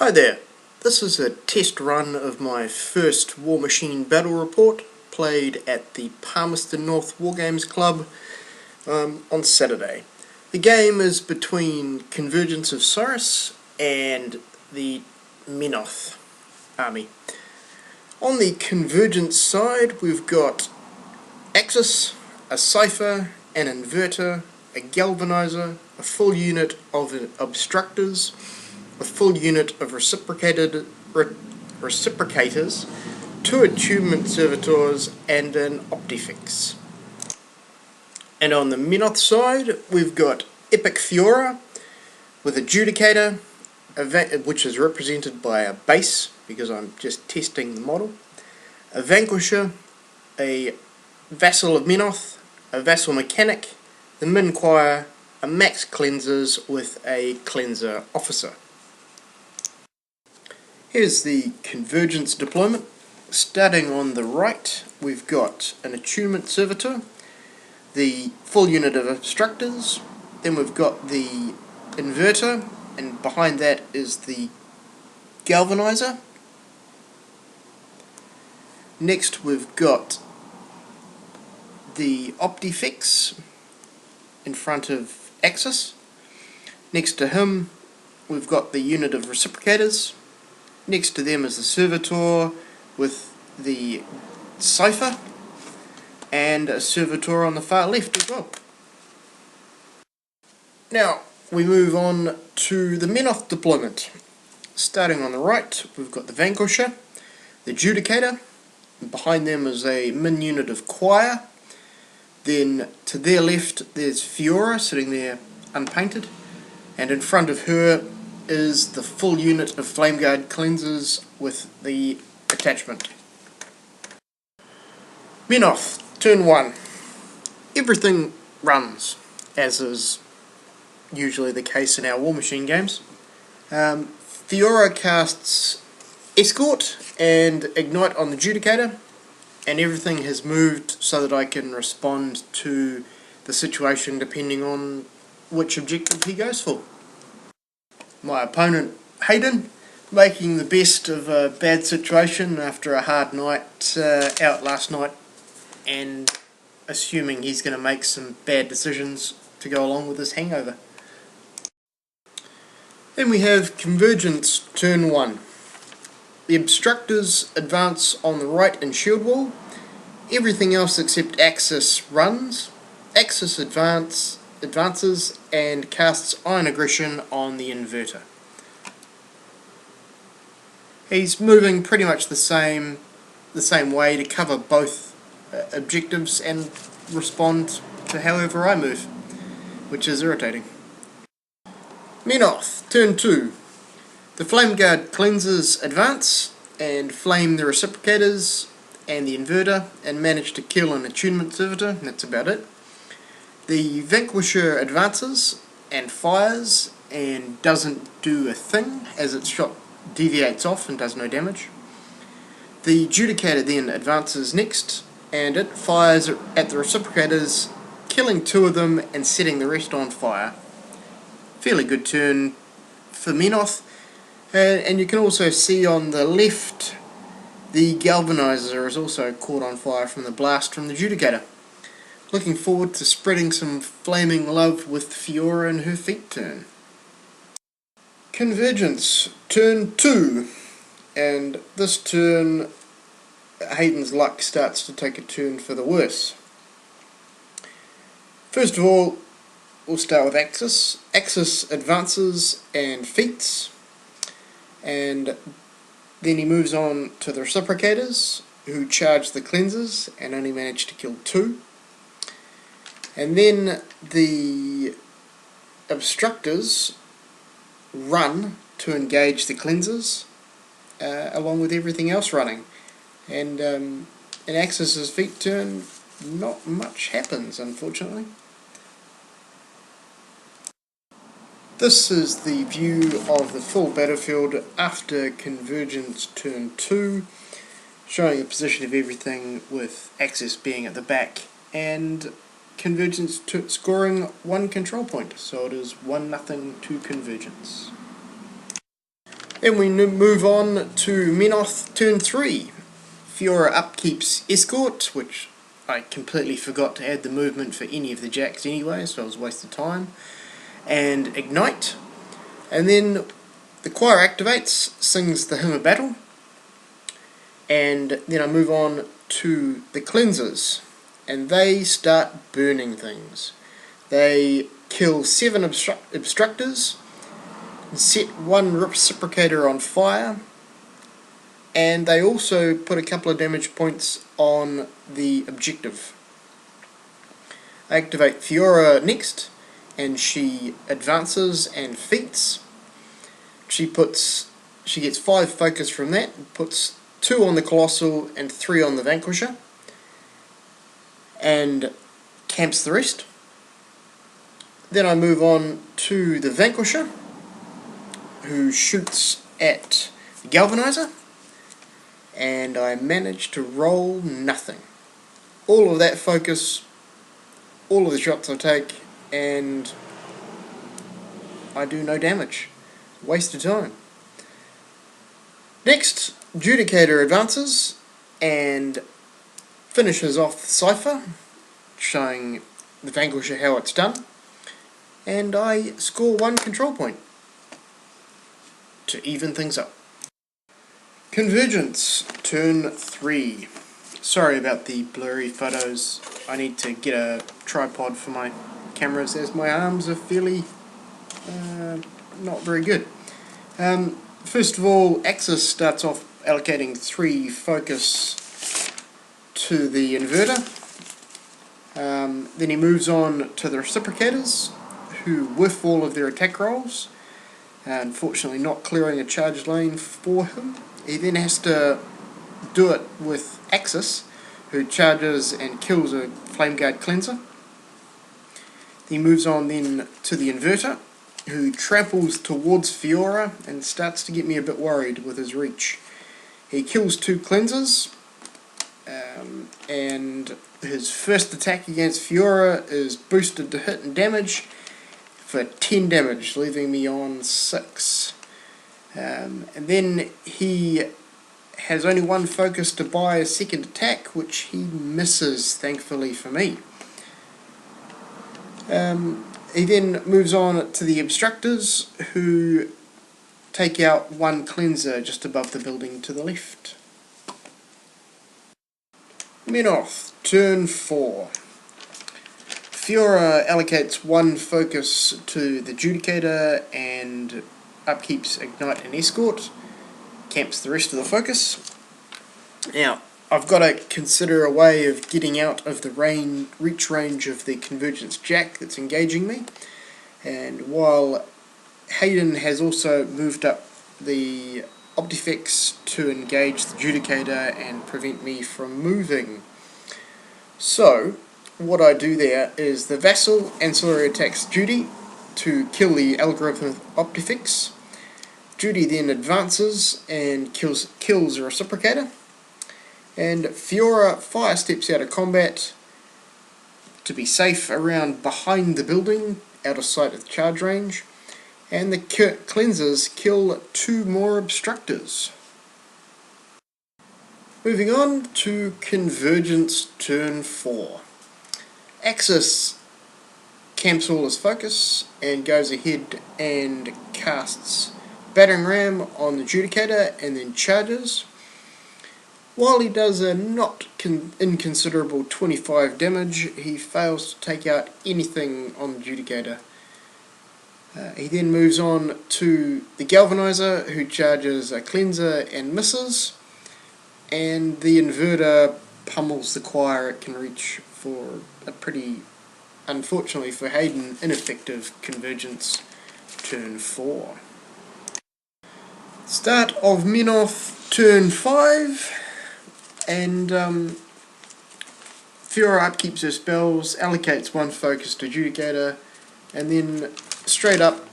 Hi there, this is a test run of my first Warmachine battle report played at the Palmerston North Wargames Club on Saturday. The game is between Convergence of Cyrus and the Menoth army. On the Convergence side we've got Axis, a Cipher, an Inverter, a Galvanizer, a full unit of Obstructors, a full unit of reciprocators, 2 attunement servitors, and an Optifix. And on the Menoth side, we've got Epic Fiora with Adjudicator, which is represented by a base, because I'm just testing the model, a Vanquisher, a Vassal of Menoth, a Vassal Mechanic, the Min Choir, a Max Cleansers with a Cleanser Officer. Here's the Convergence deployment. Starting on the right, we've got an Attunement Servitor, the full unit of Obstructors, then we've got the Inverter, and behind that is the Galvanizer. Next we've got the Optifix in front of Axis. Next to him we've got the unit of Reciprocators. Next to them is the Servitor with the Cipher, and a Servitor on the far left as well. Now we move on to the Menoth deployment. Starting on the right, we've got the Vanquisher, the Adjudicator, and behind them is a Min unit of Choir. Then to their left there's Fiora sitting there unpainted, and in front of her is the full unit of Flameguard Cleansers with the attachment. Menoth, turn 1. Everything runs, as is usually the case in our Warmachine games. Fiora casts Escort and Ignite on the Adjudicator, and everything has moved so that I can respond to the situation depending on which objective he goes for. My opponent, Hayden, making the best of a bad situation after a hard night out last night, and assuming he's going to make some bad decisions to go along with his hangover. Then we have Convergence, turn 1. The Obstructors advance on the right and shield wall. Everything else except Axis runs. Axis advances and casts Iron Aggression on the Inverter. He's moving pretty much the same way to cover both objectives and respond to however I move, which is irritating. Menoth, turn 2. The Flameguard Cleansers advance and flame the Reciprocators and the Inverter and manage to kill an Attunement Servitor, and that's about it. The Vanquisher advances and fires and doesn't do a thing as its shot deviates off and does no damage. The Adjudicator then advances next and it fires at the Reciprocators, killing 2 of them and setting the rest on fire. Fairly good turn for Menoth, and you can also see on the left the Galvanizer is also caught on fire from the blast from the Adjudicator. Looking forward to spreading some flaming love with Fiora in her feet turn. Convergence, turn 2. And this turn, Hayden's luck starts to take a turn for the worse. First of all, we'll start with Axis. Axis advances and feats. And then he moves on to the Reciprocators, who charge the Cleansers and only manage to kill 2. And then the Obstructors run to engage the Cleansers, along with everything else running. And in Axis's feet turn, not much happens, unfortunately. This is the view of the full battlefield after Convergence turn 2, showing the position of everything with Axis being at the back, and Convergence scoring 1 control point, so it is 1-0 to Convergence. Then we move on to Menoth turn 3. Fiora upkeeps Escort, which I completely forgot to add the movement for any of the jacks anyway, so it was a waste of time. And Ignite. And then the choir activates, sings the Hymn of Battle. And then I move on to the cleansers. And they start burning things. They kill 7 obstructors, set 1 reciprocator on fire, and they also put a couple of damage points on the objective. I activate Fiora next, and she advances and feats. She gets 5 focus from that, and puts 2 on the Colossal and 3 on the Vanquisher, and camps the rest. Then I move on to the Vanquisher, who shoots at the Galvanizer, and I manage to roll nothing. All of that focus, all of the shots I take, and I do no damage. Waste of time. Next, Judicator advances and finishes off the Cypher, showing the Vanquisher how it's done, and I score 1 control point to even things up. Convergence, turn 3. Sorry about the blurry photos. I need to get a tripod for my cameras as my arms are fairly not very good. First of all, Axis starts off allocating 3 focus to the inverter. Then he moves on to the reciprocators, who whiff all of their attack rolls, unfortunately not clearing a charge lane for him. He then has to do it with Axis, who charges and kills a Flame Guard cleanser. He moves on then to the inverter, who tramples towards Fiora and starts to get me a bit worried with his reach. He kills 2 cleansers, and his first attack against Fiora is boosted to hit and damage for 10 damage, leaving me on 6. And then he has only 1 focus to buy a second attack, which he misses, thankfully for me. He then moves on to the obstructors, who take out 1 cleanser just above the building to the left. Menoth, turn 4. Fiora allocates 1 focus to the Judicator and upkeeps Ignite and Escort, camps the rest of the focus. Now, I've got to consider a way of getting out of the reach range of the Convergence Jack that's engaging me, and while Hayden has also moved up the Optifix to engage the Judicator and prevent me from moving. So, what I do there is the Vassal ancillary attacks Judy to kill the algorithm Optifix. Judy then advances and kills a Reciprocator, and Fiora fire steps out of combat to be safe around behind the building, out of sight of the charge range, and the cleansers kill 2 more obstructors. Moving on to Convergence turn 4. Axis camps all his focus and goes ahead and casts Battering Ram on the Judicator and then charges. While he does a not inconsiderable 25 damage, he fails to take out anything on the Judicator. He then moves on to the Galvanizer, who charges a cleanser and misses, and the inverter pummels the choir it can reach for a pretty, unfortunately for Hayden, ineffective Convergence turn 4. Start of Menoth turn 5, and Fiora upkeeps her spells, allocates 1 focus to Judicator, and then straight up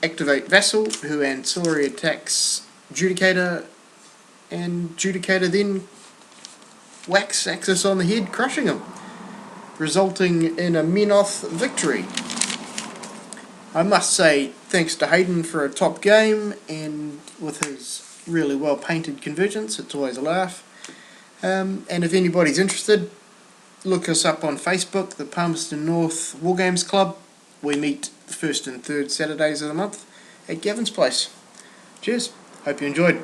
activate Vassal, who ancillary attacks Judicator, and Judicator then whacks Axis on the head, crushing him, resulting in a Menoth victory. I must say thanks to Hayden for a top game, and with his really well painted convergence, it's always a laugh. And if anybody's interested, look us up on Facebook, the Palmerston North Wargames Club. We meet the first and third Saturdays of the month at Gavin's place. Cheers, hope you enjoyed.